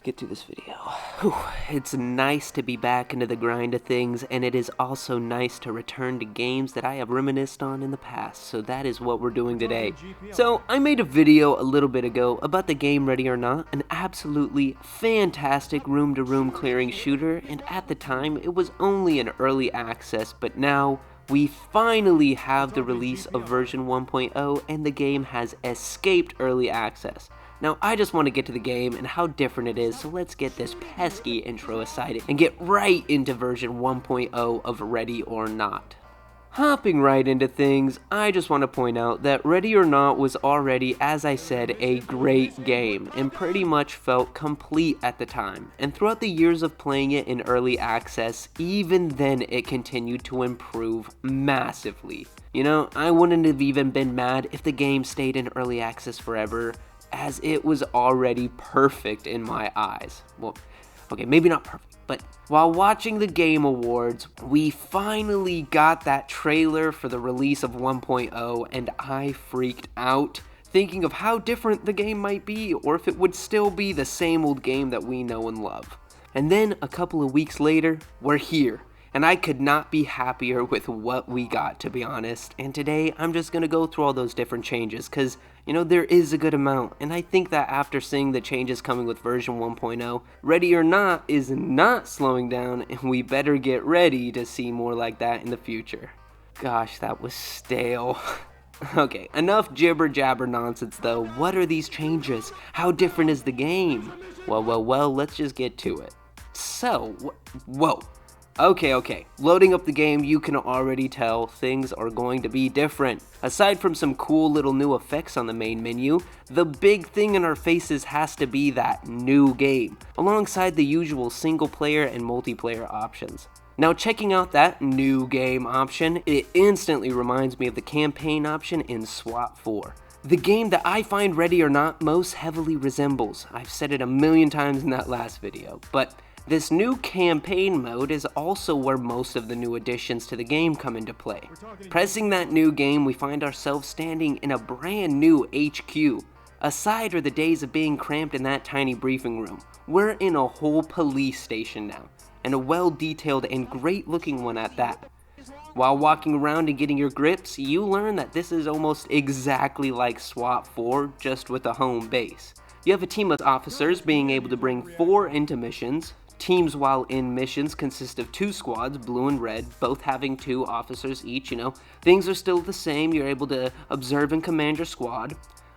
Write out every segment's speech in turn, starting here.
get through this video. Whew. It's nice to be back into the grind of things, and it is also nice to return to games that I have reminisced on in the past, so that is what we're doing today. So, I made a video a little bit ago about the game Ready or Not, an absolutely fantastic room-to-room clearing shooter, and at the time, it was only in early access, but now, we finally have the release of version 1.0, and the game has escaped early access. Now, I just want to get to the game and how different it is, so let's get this pesky intro aside and get right into version 1.0 of Ready or Not. Hopping right into things, I just want to point out that Ready or Not was already, as I said, a great game, and pretty much felt complete at the time. And throughout the years of playing it in early access, even then it continued to improve massively. You know, I wouldn't have even been mad if the game stayed in early access forever, as it was already perfect in my eyes. Well, okay, maybe not perfect, but while watching the Game Awards, we finally got that trailer for the release of 1.0, and I freaked out, thinking of how different the game might be, or if it would still be the same old game that we know and love. And then, a couple of weeks later, we're here. And I could not be happier with what we got, to be honest. And today, I'm just going to go through all those different changes, because, you know, there is a good amount. And I think that after seeing the changes coming with version 1.0, Ready or Not is not slowing down, and we better get ready to see more like that in the future. Gosh, that was stale. Okay, enough jibber jabber nonsense though. What are these changes? How different is the game? Well, let's just get to it. So, whoa. Okay, loading up the game, you can already tell things are going to be different. Aside from some cool little new effects on the main menu, the big thing in our faces has to be that new game, alongside the usual single player and multiplayer options. Now, checking out that new game option, it instantly reminds me of the campaign option in SWAT 4. The game that I find Ready or Not most heavily resembles. I've said it a million times in that last video, but this new campaign mode is also where most of the new additions to the game come into play. Pressing that new game, we find ourselves standing in a brand new HQ. Aside are the days of being cramped in that tiny briefing room. We're in a whole police station now, and a well-detailed and great-looking one at that. While walking around and getting your grips, you learn that this is almost exactly like SWAT 4, just with a home base. You have a team of officers being able to bring 4 into missions. Teams while in missions consist of 2 squads, blue and red, both having 2 officers each, Things are still the same, you're able to observe and command your squad.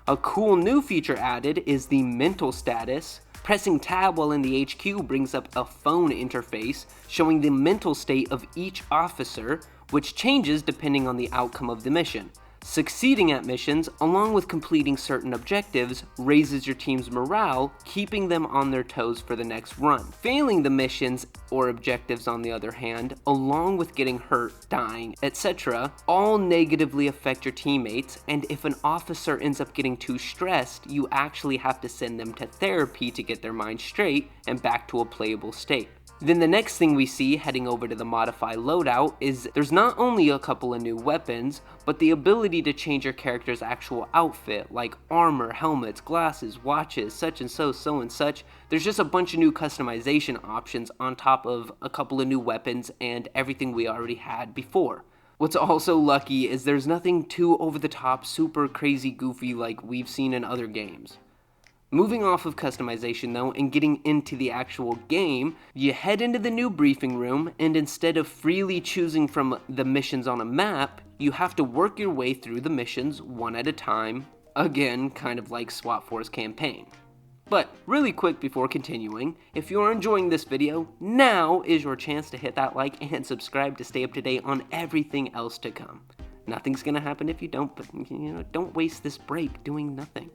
A cool new feature added is the mental status. Pressing tab while in the HQ brings up a phone interface showing the mental state of each officer, which changes depending on the outcome of the mission. Succeeding at missions, along with completing certain objectives, raises your team's morale, keeping them on their toes for the next run. Failing the missions or objectives, on the other hand, along with getting hurt, dying, etc., all negatively affect your teammates, and if an officer ends up getting too stressed, you actually have to send them to therapy to get their mind straight and back to a playable state. Then the next thing we see heading over to the modify loadout is there's not only a couple of new weapons, but the ability to change your character's actual outfit, like armor, helmets, glasses, watches, such and so and such. There's just a bunch of new customization options on top of a couple of new weapons and everything we already had before. What's also lucky is there's nothing too over the top, super crazy goofy like we've seen in other games. Moving off of customization though, and getting into the actual game, you head into the new briefing room, and instead of freely choosing from the missions on a map, you have to work your way through the missions one at a time, again, kind of like SWAT 4's campaign. But really quick before continuing, if you're enjoying this video, now is your chance to hit that like and subscribe to stay up to date on everything else to come. Nothing's gonna happen if you don't, but don't waste this break doing nothing.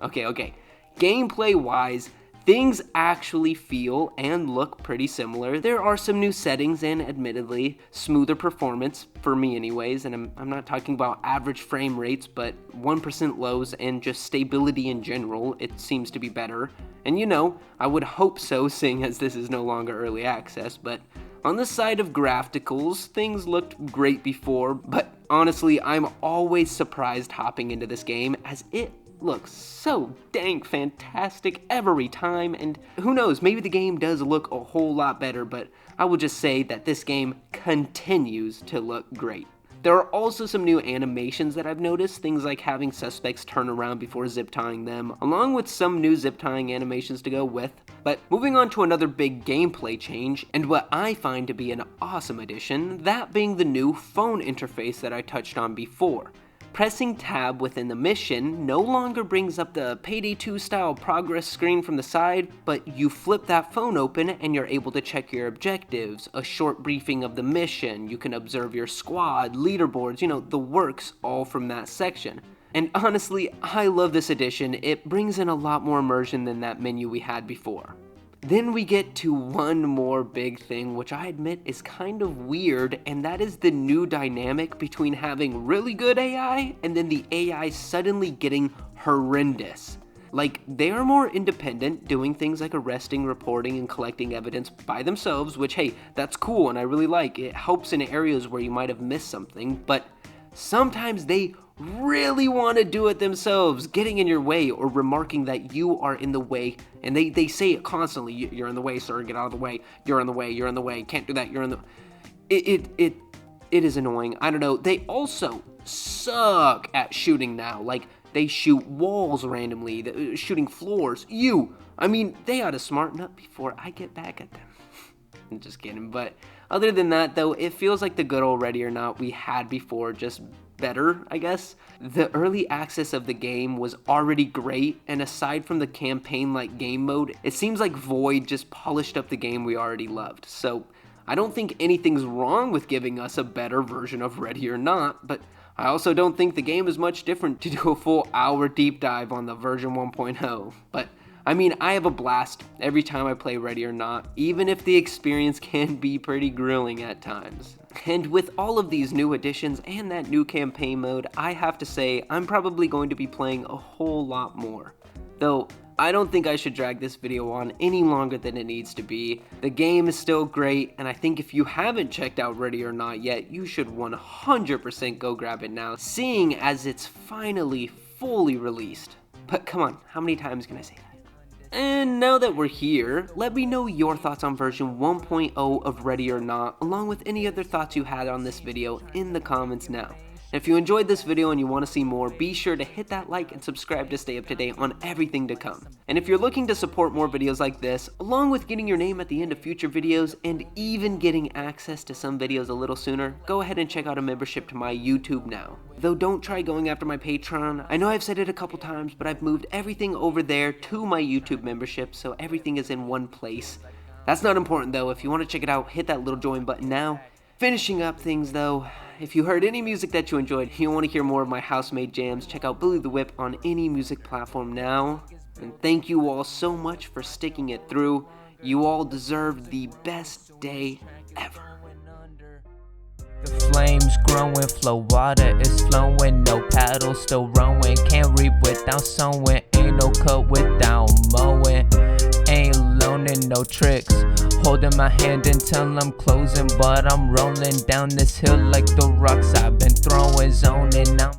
Okay. Gameplay-wise, things actually feel and look pretty similar. There are some new settings and, admittedly, smoother performance, for me anyways, and I'm not talking about average frame rates, but 1% lows and just stability in general, it seems to be better. And I would hope so, seeing as this is no longer early access, but on the side of graphics, things looked great before, but honestly, I'm always surprised hopping into this game, as it looks so dang fantastic every time, and who knows, maybe the game does look a whole lot better, but I will just say that this game continues to look great. There are also some new animations that I've noticed, things like having suspects turn around before zip tying them, along with some new zip tying animations to go with. But moving on to another big gameplay change, and what I find to be an awesome addition, that being the new phone interface that I touched on before. Pressing tab within the mission no longer brings up the Payday 2 style progress screen from the side, but you flip that phone open and you're able to check your objectives, a short briefing of the mission, you can observe your squad, leaderboards, the works, all from that section. And honestly, I love this addition. It brings in a lot more immersion than that menu we had before. Then we get to one more big thing, which I admit is kind of weird, and that is the new dynamic between having really good AI and then the AI suddenly getting horrendous. Like, they are more independent, doing things like arresting, reporting, and collecting evidence by themselves, which, hey, that's cool and I really like. It helps in areas where you might have missed something, but sometimes they really want to do it themselves, getting in your way or remarking that you are in the way, and they say it constantly. You're in the way, sir, get out of the way. You're in the way, you're in the way, can't do that, you're in the... It is annoying. I don't know. They also suck at shooting now. Like, they shoot walls randomly, shooting floors. They ought to smarten up before I get back at them. I'm just kidding, but other than that, though, it feels like the good old Ready or Not we had before, just better, I guess. The early access of the game was already great, and aside from the campaign-like game mode, it seems like Void just polished up the game we already loved. So I don't think anything's wrong with giving us a better version of Ready or Not, but I also don't think the game is much different to do a full hour deep dive on the version 1.0. But I have a blast every time I play Ready or Not, even if the experience can be pretty grueling at times. And with all of these new additions and that new campaign mode, I have to say I'm probably going to be playing a whole lot more. Though, I don't think I should drag this video on any longer than it needs to be. The game is still great, and I think if you haven't checked out Ready or Not yet, you should 100% go grab it now, seeing as it's finally fully released. But come on, how many times can I say that? And now that we're here, let me know your thoughts on version 1.0 of Ready or Not, along with any other thoughts you had on this video in the comments now. And if you enjoyed this video and you want to see more, be sure to hit that like and subscribe to stay up to date on everything to come. And if you're looking to support more videos like this, along with getting your name at the end of future videos and even getting access to some videos a little sooner, go ahead and check out a membership to my YouTube now. Though don't try going after my Patreon. I know I've said it a couple times, but I've moved everything over there to my YouTube membership, so everything is in one place. That's not important though. If you want to check it out, hit that little join button now. Finishing up things though, if you heard any music that you enjoyed, you want to hear more of my house-made jams, check out Billy the Whip on any music platform now. And thank you all so much for sticking it through. You all deserve the best day ever. The flames growing, flow water is flowing, no paddle still rowing, can't reap without sowing, ain't no cut without mowing, ain't loaning no tricks, holding my hand until I'm closing, but I'm rolling down this hill like the rocks I've been throwing, zoning out.